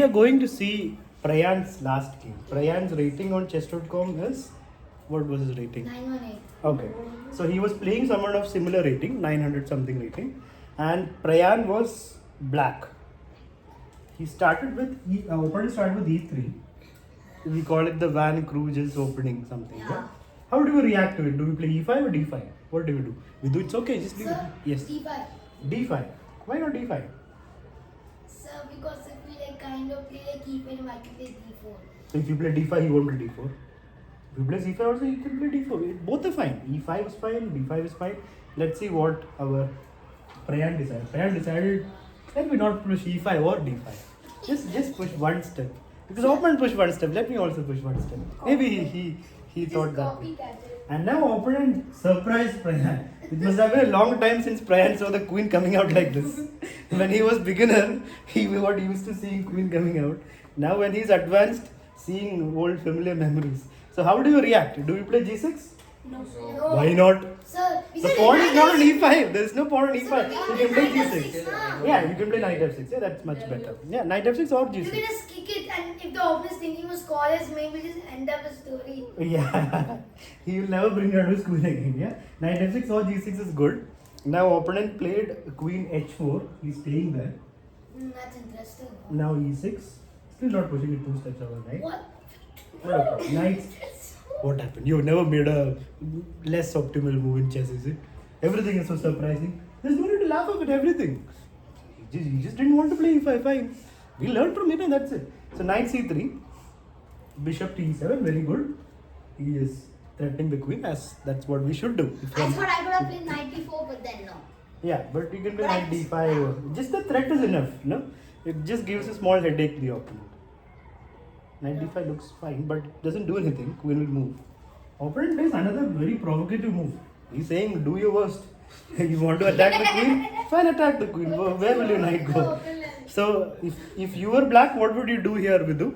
We are going to see Prayan's last game. Prayan's rating on chess.com is, what was his rating? 918. Okay. So he was playing someone of similar rating, 900 something rating, and Prayan was black. He started with, opponent started with e3. We call it the Van Kruij's opening something. Yeah. How do you react to it? Do we play e5 or d5? What do we do? We do it's okay, just leave it. Sir, Yes. D5. d5. Why not d5? Sir, because if we kind of play like E5, I can play D4. So if you play d5, he won't play d4. If you play c5 also, you can play d4. Both are fine. e5 is fine, d5 is fine. Let's see what our Prayan decided. Prayan decided, let me not push e5 or d5. Just push one step. Because opponent push one step, let me also push one step. Maybe he thought that. Copycat. And now opponent surprised Prayan. It must have been a long time since Prayan saw the queen coming out like this. When he was beginner, he got used to seeing queen coming out. Now when he's advanced, seeing old familiar memories. So how do you react? Do you play g6? No. Why not? Sir, The pawn is not on e5. There is no pawn on Sir, e5. You can play g6. F6, Yeah, you can play knight f6. Yeah, that's much better. Yeah, knight f6 or You can g6. just kick it, and if the opponent is thinking of scholars, maybe just end up the story. Yeah, he will never bring out his queen again. Yeah, knight f6 or g6 is good. Now opponent played queen h4. He's staying there. That's interesting. Now e6. Still not pushing it 2 steps over, right? What? Okay. Knight. What happened? You never made a less optimal move in chess, is it? Everything is so surprising. There's no need to laugh at everything. He just didn't want to play e5. Fine. We learned from it and that's it. So knight c3. Bishop to e7. Very good. He is threatening the queen as that's what we should do. If I one- thought I could have played 94, but then no. Yeah, but you can play But knight d5. Just the threat is enough, no? It just gives a small headache to the opponent. Knight d5 looks fine, but it doesn't do anything. Queen will move. Opponent plays another very provocative move. He's saying, do your worst. You want to attack the queen? Fine, attack the queen. Where will your knight go? So, if you were black, what would you do here, Vidhu?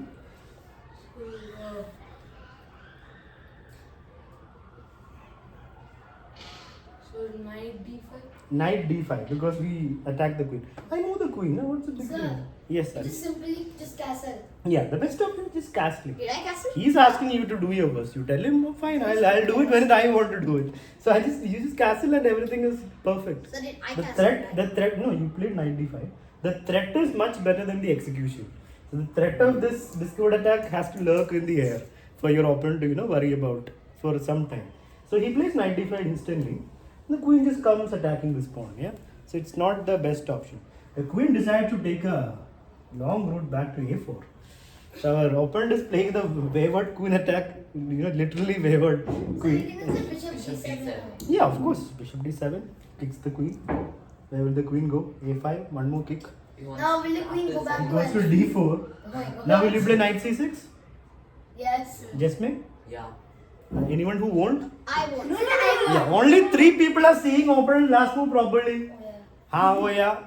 So knight d5. Knight d5, because we attack the queen. I know the queen. What's the big Sir, deal? Yes, sir. Just simply just castle. Yeah, the best option is just castle. Did I castle? He's asking you to do your worst. You tell him, oh, fine, I'll do it when I want to do it. So you just castle and everything is perfect. So did I The castle? threat, no, you played knight d5. The threat is much better than the execution. So the threat of this discord attack has to lurk in the air for your opponent to, worry about for some time. So he plays knight d5 instantly. The queen just comes attacking this pawn, yeah? So it's not the best option. The queen decides to take a long route back to a4. So our opponent is playing the wayward queen attack, literally wayward So you queen. can say bishop g7. Yeah, of course. Bishop d7 kicks the queen. Where will the queen go? a5, one more kick. Now will the queen go back It to goes to F? d4. Oh my God. Now will you play knight c6? Yes. Jasmine? Yeah. Anyone who won't? I won. No, I won. Yeah, only 3 people are seeing opponent last move properly. Oh, Yeah.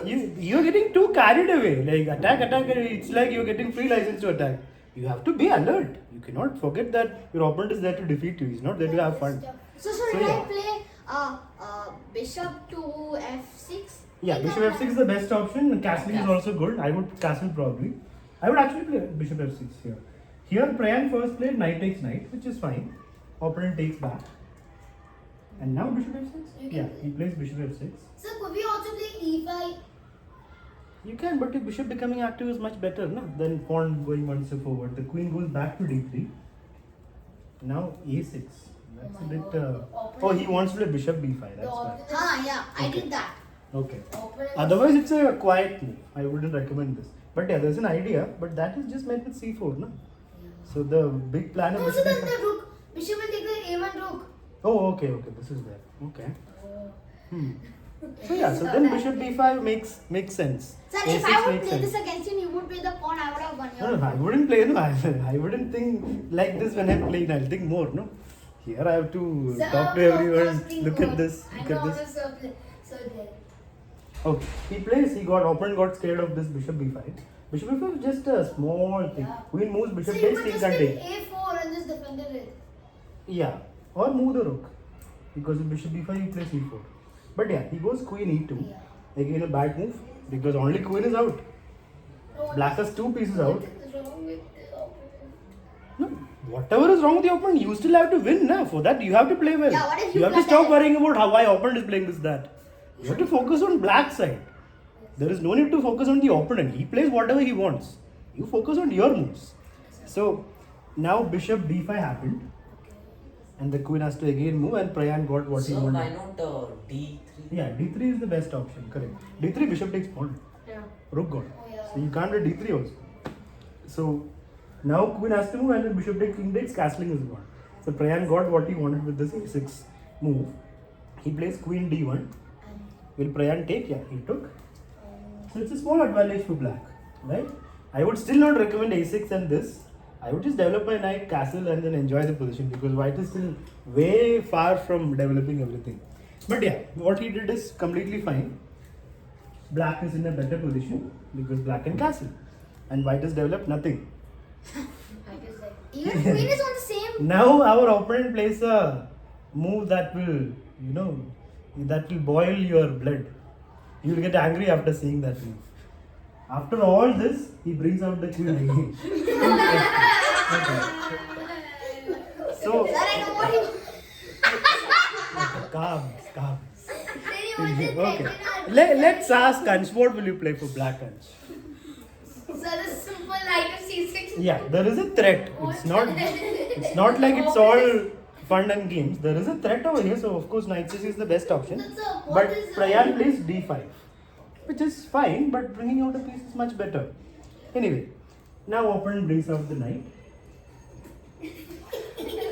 You're getting too carried away. Like attack. It's like you're getting free license to attack. You have to be alert. You cannot forget that your opponent is there to defeat you. He's not there to have fun. So So, did I yeah. play bishop to f6? Yeah, bishop f6 is the best option. Castling is also good. I would castle probably. I would actually play bishop f6 here. Here Prayan first played knight takes knight, which is fine. Opponent takes back. And now bishop f6? You can Yeah, play. he plays bishop f6. So could we also play e5? You can, but the bishop becoming active is much better than pawn going one step forward. The queen goes back to d3. Now a6. That's Oh a my bit. God. Oh, he wants to play bishop b5. The That's why. opponent. Yeah, I Okay. did that. Okay. Opponent. Otherwise, it's a quiet move. I wouldn't recommend this. But yeah, there's an idea, but that is just meant with c4, no? So the big plan of Also, bishop then b5. the rook. Bishop will take the a1 rook. Oh, okay. This is there. Okay. So yeah, so then bishop b5 makes sense. Sir, A6 if I would makes play sense. this against you, you would play the pawn. I would have won your. No, I wouldn't play. No, I wouldn't think like this when I'm playing. I'll think more. No, here I have to Sir, talk to of everyone. course, think Look at more. this. I Look know at how this. to play. So there. Okay, he plays. Opponent got scared of this bishop b5. Bishop b5 is just a small thing. Yeah. Queen moves, So bishop you takes, could king just can't take take. a4 and just defended it. Yeah, or move the rook because if bishop b5 he plays e4. But yeah, he goes queen e2. Yeah. Again a bad move because only queen is out. Black has 2 pieces out. What is wrong with the opponent? No, whatever is wrong with your opponent, you still have to win. Na? For that, you have to play well. Yeah, what if you you have to blunder stop it? worrying about how my opponent is playing this, that. You have to focus on black side. There is no need to focus on the opponent. He plays whatever he wants. You focus on your moves. So, now bishop d5 happened. And the queen has to again move, and Prayan got what he So wanted. why not D3? Yeah, d3 is the best option, correct. d3 bishop takes pawn. Yeah. Rook got. Oh, yeah. So you can't do d3 also. So now queen has to move, and then bishop takes, king takes, castling is gone. So Prayan got what he wanted with this a6 move. He plays queen d1. Will Prayan take? Yeah, he took. So it's a small advantage for black, right? I would still not recommend a6 and this. I would just develop my knight, castle, and then enjoy the position because white is still way far from developing everything. But yeah, what he did is completely fine. Black is in a better position because black can castle, and white has developed nothing. Even queen is on the same. Now our opponent plays a move that will, that will boil your blood. You will get angry after seeing that move. After all this, he brings out the queen again. So, Sir, I know what you. calm. Then you want to Okay. threaten Let's ask Ansh, what will you play for black Ansh? Sir, the simple knight of c6. Yeah, there is a threat. It's not like it's all fun and games. There is a threat over here, so of course knight c6 is the best option. That's a- what But is the- Prayan plays d5, which is fine, but bringing out a piece is much better. Anyway, now opponent brings out the knight.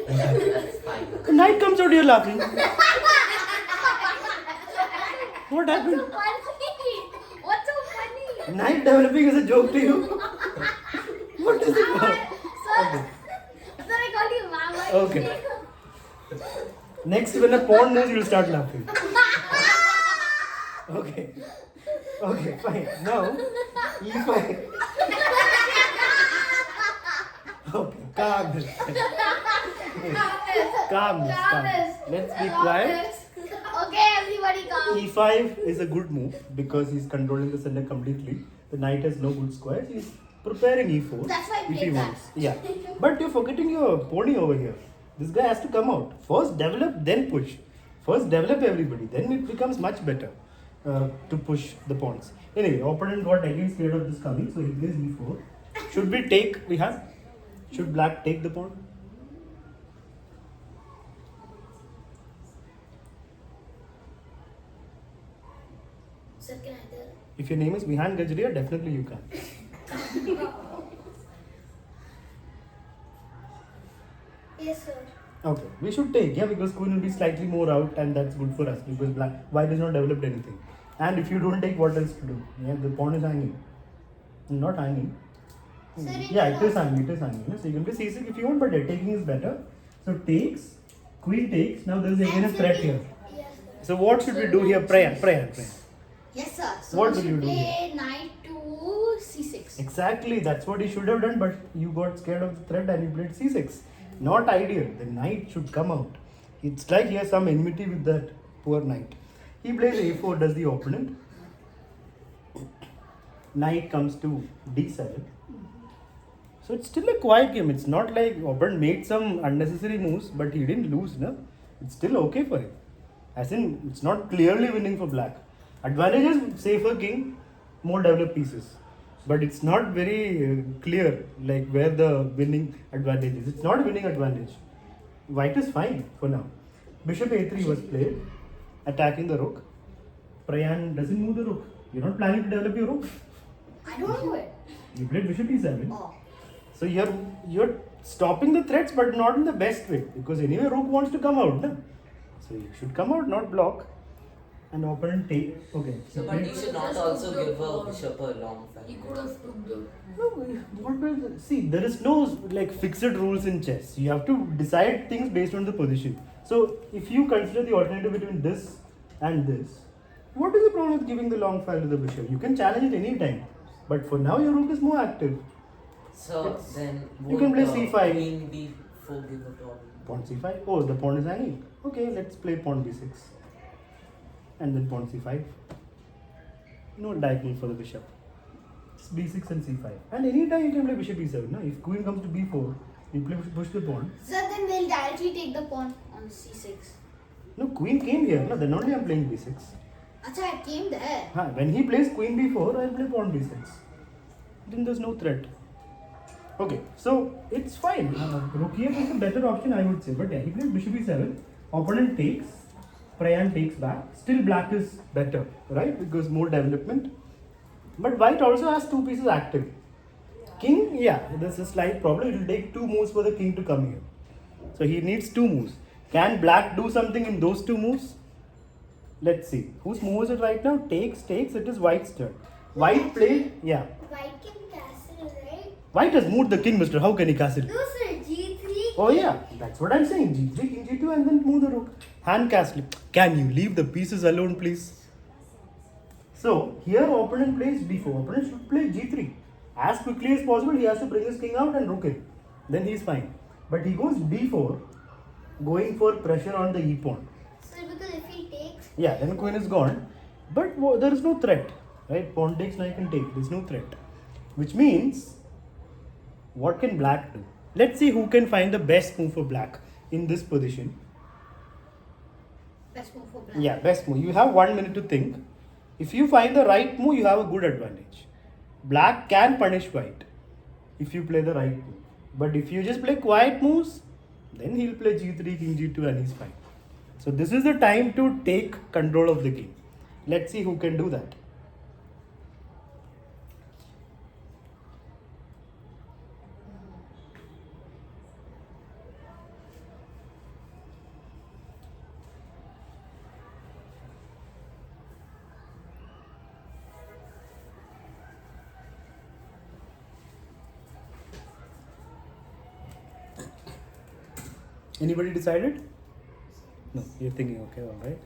That's fine. The knight comes out, you're laughing. What happened? So funny. What's so funny? Knight developing is a joke to you? What is it about? Sir, sir, I called you mama. Okay. Next, when a pawn moves, you'll start laughing. Okay. Okay, fine. Now, e5. Okay, calm this. Calm this. Let's be quiet. Okay, everybody calm. E5 is a good move because he's controlling the center completely. The knight has no good squares. He's preparing e4 That's why I if he played that. wants. Yeah. But you're forgetting your pony over here. This guy has to come out. First develop, then push. First develop everybody. Then it becomes much better to push the pawns. Anyway, opponent got again scared of this coming, so he plays e4. Should we take? We have. Should black take the pawn? Sir, can I tell? If your name is Vihan Gajria, definitely you can. Yes, sir. Okay, we should take, yeah, because queen will be slightly more out, and that's good for us because white has not developed anything. And if you don't take, what else to do? Yeah, the pawn is hanging. Not hanging. Sir, it Yeah, is it is hanging. It is hanging. So you can be c6 if you want, but taking is better. So takes, queen takes. Now there is again a threat here. Yes, sir. So what should we do here? Prayan. Yes, sir. So What we will you should do play knight to c6. Exactly, that's what he should have done, but you got scared of the threat and you played c6. Not ideal. The knight should come out. It's like he has some enmity with that poor knight. He plays a4, does the opponent. Knight comes to d7. So it's still a quiet game. It's not like opponent made some unnecessary moves, but he didn't lose, no? It's still okay for him. As in, it's not clearly winning for black. Advantage is safer king, more developed pieces. But it's not very clear like where the winning advantage is. It's not a winning advantage. White is fine for now. Bishop a3 was played, attacking the rook. Prayan doesn't move the rook. You're not planning to develop your rook. I don't know it. You played bishop e7. Oh. So you're stopping the threats, but not in the best way because anyway rook wants to come out, no? So you should come out, not block. And opponent take. Okay. So, but you should not also give a bishop a long He fight. could have took the. No, what will see? There is no like fixed rules in chess. You have to decide things based on the position. So if you consider the alternative between this and this, what is the problem with giving the long file to the bishop? You can challenge it any time. But for now, your rook is more active. So It's- then you can play would, c5. Queen b4 give a problem? Pawn c5. Oh, the pawn is hanging. Okay, let's play pawn b6. And then pawn c5. No diagonal for the bishop. b6 and c5. And anytime you can play bishop e7. No? If queen comes to b4, you play push the pawn. So then they'll directly take the pawn on c6. No, queen came here. No, then only I'm playing b6. Acha, it came there. When he plays queen b4, I'll play pawn b6. Then there's no threat. Okay, so it's fine. Rook e8 is a better option, I would say. But yeah, he plays bishop e7. Opponent takes. Prayan takes back. Still black is better, right? Because more development. But white also has two pieces active. King, yeah, there's a slight problem. It will take 2 moves for the king to come here. So he needs 2 moves. Can black do something in those 2 moves? Let's see. Whose move is it right now? Takes. It is white's turn. White played, yeah. White can castle, right? White has moved the king, mister. How can he castle? No, sir. g3. Oh yeah, that's what I'm saying. G3, king g2 and then move the rook. Hand castle. Can you leave the pieces alone, please? So here opponent plays d4. Opponent should play g3. As quickly as possible, he has to bring his king out and rook in. Then he's fine. But he goes d4, going for pressure on the e pawn. Sir, because if he takes... Yeah, then queen is gone. But there is no threat. Right? Pawn takes, knight can take. There is no threat. Which means, what can black do? Let's see who can find the best move for black in this position. Best move for black. Yeah, best move. You have 1 minute to think. If you find the right move, you have a good advantage. Black can punish white if you play the right move. But if you just play quiet moves, then he'll play g3, king g2 and he's fine. So this is the time to take control of the game. Let's see who can do that. Anybody decided? No, you're thinking, okay, all right.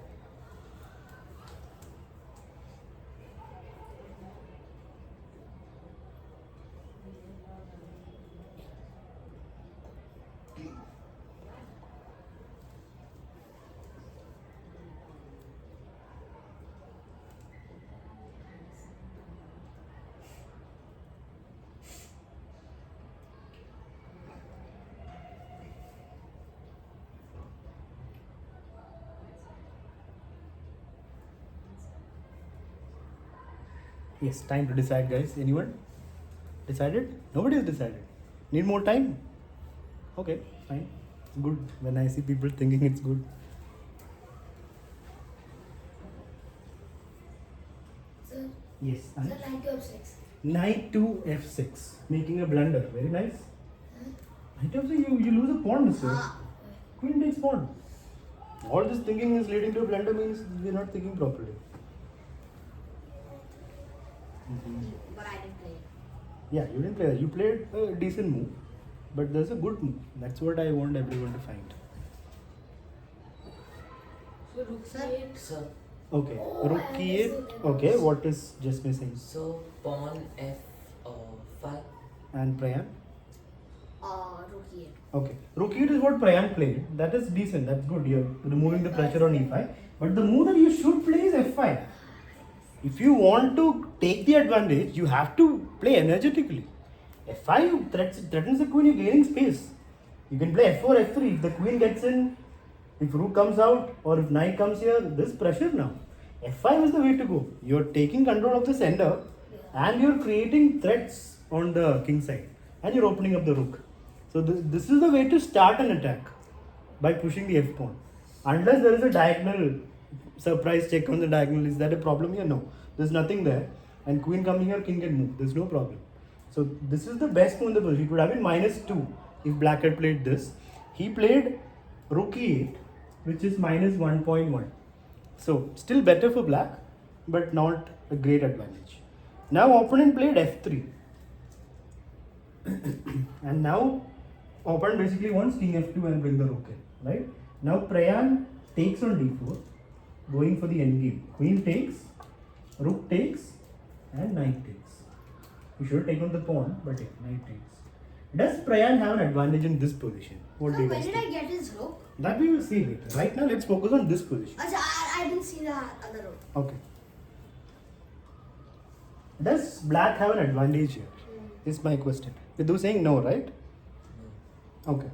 Yes, time to decide, guys. Anyone? Decided? Nobody has decided. Need more time? Okay, fine. Good. When I see people thinking it's good. Sir, Yes. sir, knight to f6. Knight to f6. Making a blunder. Very nice. Knight to f6, you lose a pawn, mister. Queen takes pawn. All this thinking is leading to a blunder means we're not thinking properly. But I didn't play it. Yeah, you didn't play that. You played a decent move, but there's a good move. That's what I want everyone to find. So rook Sir? c8. So, Okay, Oh, rook I e8. understood. Okay, what is just missing? so pawn f5. And Prayan? Rook e8. Okay, rook e8 is what Prayan played. That is decent. That's good. You're removing the pressure on e5. But the move that you should play is f5. If you want to take the advantage, you have to play energetically. f5 threatens the queen, you're gaining space. You can play f4, f3. If the queen gets in, if rook comes out, or if knight comes here, there's pressure now. f5 is the way to go. You're taking control of the center and you're creating threats on the king side. And you're opening up the rook. So this is the way to start an attack, by pushing the f pawn. Unless there is a diagonal surprise check on the diagonal. Is that a problem here? No. There's nothing there. And queen coming here, king can move. There's no problem. So this is the best move in the position. It would have been -2 if black had played this. He played rook e8, which is -1.1. So still better for black, but not a great advantage. Now opponent played f3. And now opponent basically wants king f2 and bring the rook in. Right? Now Prayan takes on d4, going for the endgame. Queen takes, rook takes, and knight takes. You should take on the pawn, but yeah, knight takes. Does Prayan have an advantage in this position? What do So you when guys did I think? get his rook? That we will see later. Right now, let's focus on this position. Acha, I didn't see the other rook. Okay. Does black have an advantage here? Is my question. Vidhu saying no, right? No. Okay.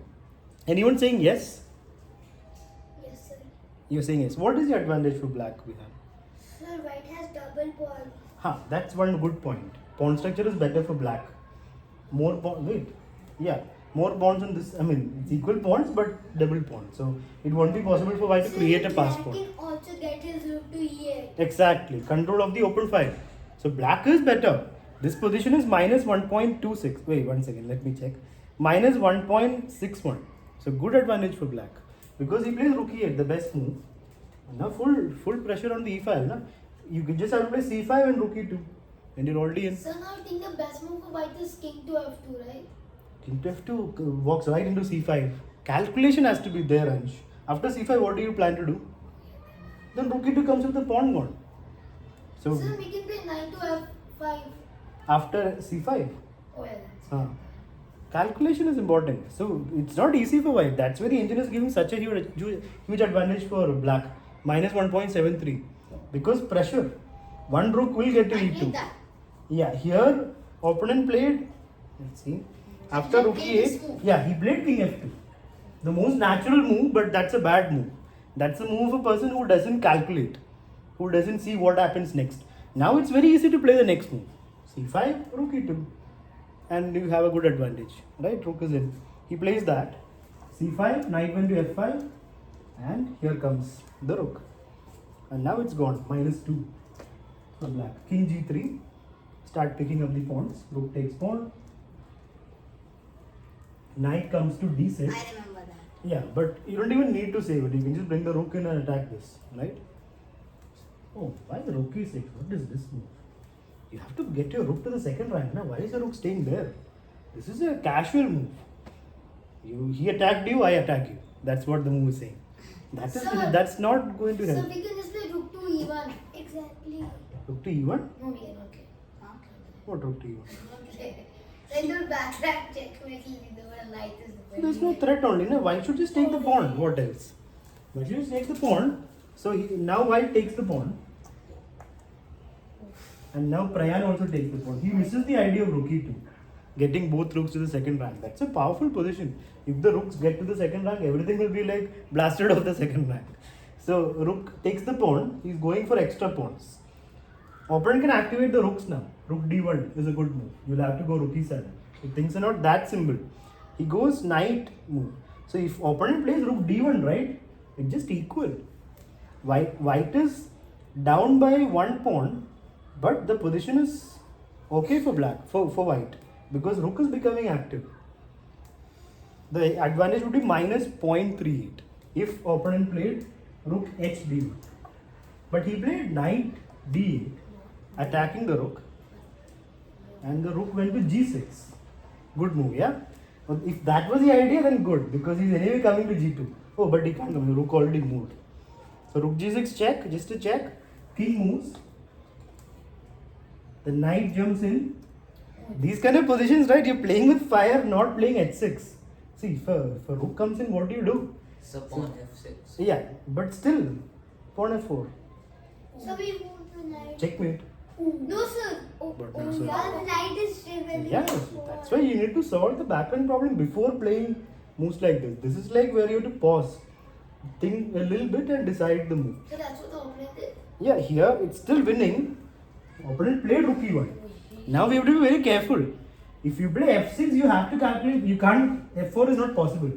Anyone saying yes? Yes, sir. You're saying yes. What is the advantage for black we have? Sir, white has double pawn. That's one good point. Pawn structure is better for black. More pawn. Wait. Yeah. More pawns on this. I mean, it's equal pawns but double pawns. So it won't be possible for white to Sir, create a black passport. can also get his rook to e8. Exactly. Control of the open file. So black is better. This position is minus 1.26. Wait, 1 second. Let me check. Minus 1.61. So good advantage for black. Because he plays rook e8, the best move. And now full pressure on the e file. Na? You can just have to play c5 and rook e2. And you're already in. Sir, now I think the best move for white is king to f2, right? King to f2 walks right into c5. Calculation has to be there, Ansh. After c5, what do you plan to do? Then rook e2 comes with the pawn gone. So Sir, we can play knight to f5. after c5. Oh, yeah. Calculation is important. So it's not easy for white. That's why the engine is giving such a huge advantage for black. Minus 1.73. Because pressure. One rook will get to I e2. played that. Yeah, here opponent played, let's see, after He rook played this e8, move. yeah, he played king f2. The most natural move, but that's a bad move. That's a move of a person who doesn't calculate, who doesn't see what happens next. Now it's very easy to play the next move. c5, rook e2. And you have a good advantage, right? Rook is in. He plays that. c5, knight went to f5, and here comes the rook. And now it's gone, minus 2 for black. King g3. Start picking up the pawns. Rook takes pawn. Knight comes to d6. I remember that. Yeah, but you don't even need to save it. You can just bring the rook in and attack this, right? Oh, why the rook e6? What is this move? You have to get your rook to the second rank. Now, why is the rook staying there? This is a casual move. He attacked you, I attack you. That's what the move is saying. Sir, That's not going to So help. we can just play rook to e1. Exactly. Rook to e1? No, we cannot play. What rook to e1? Okay. Then do backtrack checkmate even though a knight is the There's no threat only. No, white should just take the pawn. What else? White should just take the pawn. So now white takes the pawn. And now Prayan also takes the pawn. He misses the idea of rook e2. Getting both rooks to the second rank. That's a powerful position. If the rooks get to the second rank, everything will be like blasted off the second rank. So rook takes the pawn. He's going for extra pawns. Opponent can activate the rooks now. Rook d1 is a good move. You'll have to go rook e7. So things are not that simple. He goes knight move. So if opponent plays rook d1, right, it's just equal. White is down by one pawn, but the position is okay for black, for white, because rook is becoming active. The advantage would be minus 0.38 if opponent played rook hd1. But he played knight d8, attacking the rook, and the rook went to g6. Good move, yeah? But if that was the idea, then good, because he's anyway coming to g2. Oh, but he can't come, the rook already moved. So rook g6 check, just a check. King moves. The knight jumps in. These kind of positions, right? You're playing with fire, not playing h6. See, if a rook comes in, what do? So pawn f6. Yeah, but still, pawn f4. So we move to knight. Checkmate. No, sir. But no, sir. Yeah, the knight is driven. Yeah, that's why you need to solve the backline problem before playing moves like this. This is like where you have to pause, think a little bit and decide the move. So that's what the opponent did. Yeah, here it's still winning. Opponent played rook e1. Now we have to be very careful. If you play f6, you have to calculate. You can't. F4 is not possible.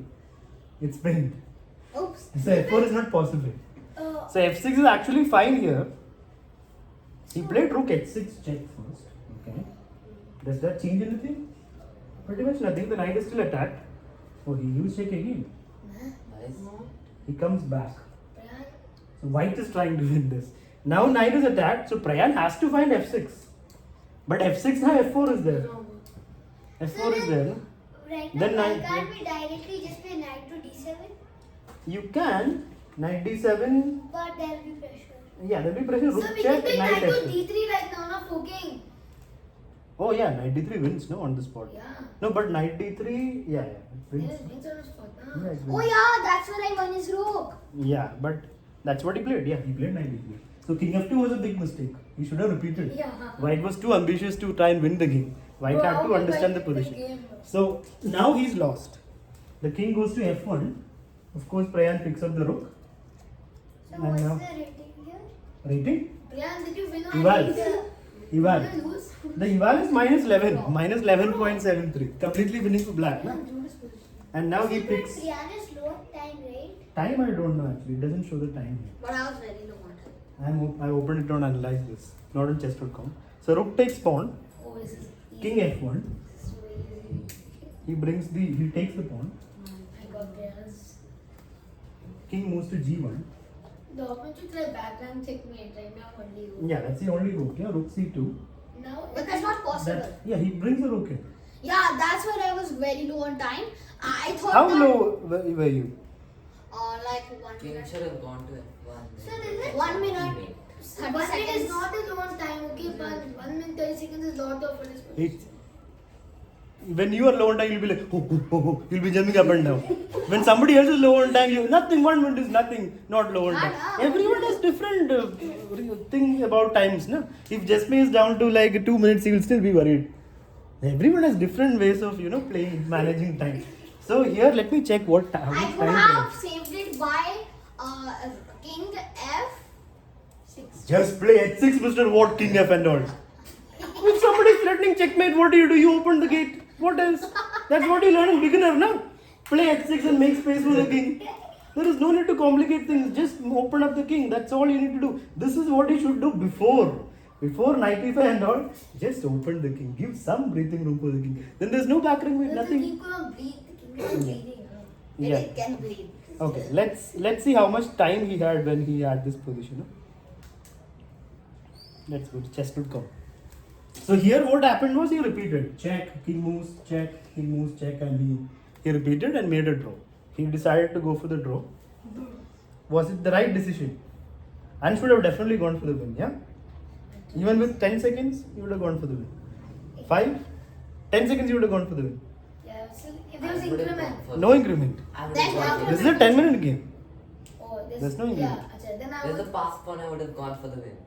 It's pinned. Oops. So f4 is not possible. Uh, So f6 is actually fine here. He played rook h6 check first. Okay. Does that change anything? Pretty much nothing. The knight is still attacked. Oh, he used check again. Nice. He comes back. Brian, So white is trying to win this. Now knight is attacked. So Prayan has to find f6. But f6 now f4 is there. F4 is there. No? right Then now, why knight- can't we directly just play knight to d7? You can. Knight d7. But there will be pressure. Yeah, there will be pressure. So Rook we can check. play Knight knight to f6. d3 right now, not forking. Oh yeah, knight d3 wins, no, on the spot. Yeah. No, but knight d3, yeah, it wins. Yes, wins on the spot. Yeah, it Oh wins. yeah, that's when I won his rook. Yeah, but that's what he played. Yeah, he played knight d3. So king f2 was a big mistake. He should have repeated. Yeah. White was too ambitious to try and win the game. White had to understand the position. So now he's lost. The king goes to f1. Of course, Prayan picks up the rook. So And what's the now- rating here? Rating? Priyan, did you win or Eval. did you Eval. lose? The eval is minus 11. Minus 11.73. Completely winning for black. Na? And now he picks. Priyan is low time, right? Time I don't know actually. It doesn't show the time here. But I was very low on time. I opened it on analyze this. Not on chess.com. So rook takes pawn. Oh, this is easy. King f1. This is way easy. He takes the pawn. I got Priyan's. King moves to g1. The opponent should try background checkmate right now only. You. Yeah, that's the only rook. Yeah, rook c2. Now, but that's not possible. Yeah, he brings the rook in. Yeah, that's where I was very low on time. I thought How that, low were you? Like 1 King minute. should have gone to F1. Sir, is it 1 minute? 30 1 minute seconds. is not a long time, okay? But 1 minute 30 seconds is lot of for this position. When you are low on time, you'll be like, you'll be jumping up and down. When somebody else is low on time, nothing, 1 minute is nothing, not low on time. Everyone has different thing about times. No? If Jasmine is down to like 2 minutes, he will still be worried. Everyone has different ways of, playing, managing time. So here, let me check how much I could time have there saved it by King F6. Just play h6, Mr. What, King F and all. If somebody is threatening checkmate, what do? You open the gate. What else? That's what you learn in beginner, no? Play h6 and make space for the king. There is no need to complicate things. Just open up the king. That's all you need to do. This is what you should do before. Before knight e5 and all, just open the king. Give some breathing room for the king. Then there's no backring with The nothing. king couldn't breathe. The king was breathing. Yeah. It can breathe. Okay, let's see how much time he had when he had this position. Let's go to chess.com. So here what happened was he repeated check, king moves, check, and he repeated and made a draw. He decided to go for the draw. Was it the right decision? And should have definitely gone for the win, yeah? Even with 10 seconds, you would have gone for the win. 5, 10 seconds, you would have gone for the win. Yeah, so if there was increment. No increment. I would That's have gone not for This the is a 10-minute game. Oh, There's no Yeah, increment. acha, then I There's was. a pass pawn, I would have gone for the win.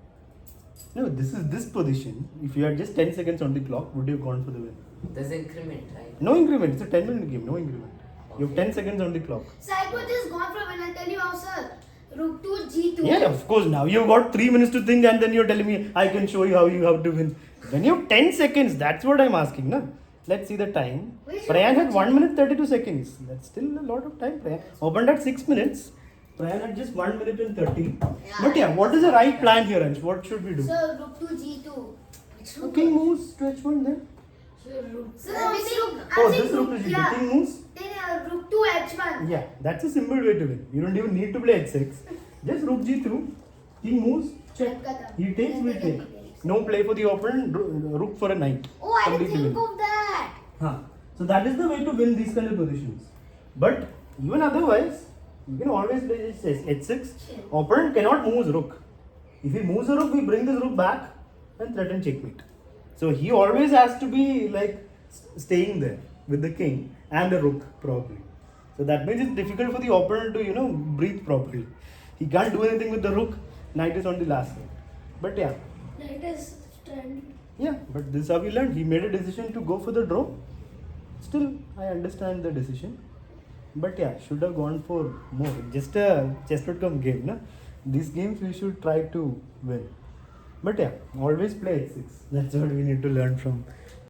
No, this is this position. If you had just 10 seconds on the clock, would you have gone for the win? There's increment, right? No increment. It's a 10-minute game. No increment. You have 10 seconds on the clock. So I could just gone for when I tell you how, sir. Rook to G2. Yeah, of course. Now you've got 3 minutes to think, and then you're telling me I can show you how you have to win. When you have 10 seconds, that's what I'm asking. Na? Let's see the time. Where's Prayan your had 1 minute 32 seconds. That's still a lot of time. Prayan opened at 6 minutes. Prayan had just 1 minute and 30. But yeah, what is the right plan here, Ansh? What should we do? So rook to G2. Which rook? King moves to h1 then. So rook. So This rook. Oh, this rook to g2. Yeah. King moves. Then rook to H1. Yeah, that's a simple way to win. You don't even need to play h6. Just rook g2. King moves. Check. He takes, we take. No play for the opponent. Rook for a knight. Oh, I didn't Complete think win. of that. Huh. So that is the way to win these kind of positions. But even otherwise, you can always play h6. Opponent cannot move his rook. If he moves a rook, we bring this rook back and threaten checkmate. So he always has to be like staying there with the king and the rook probably. So that means it's difficult for the opponent to breathe properly. He can't do anything with the rook. Knight is on the last line. But yeah. Knight is stranded. Yeah, but this is how we learned. He made a decision to go for the draw. Still, I understand the decision. But yeah, should have gone for more. Just a chess.com game, na? These games we should try to win. But yeah, always play h6. That's what we need to learn from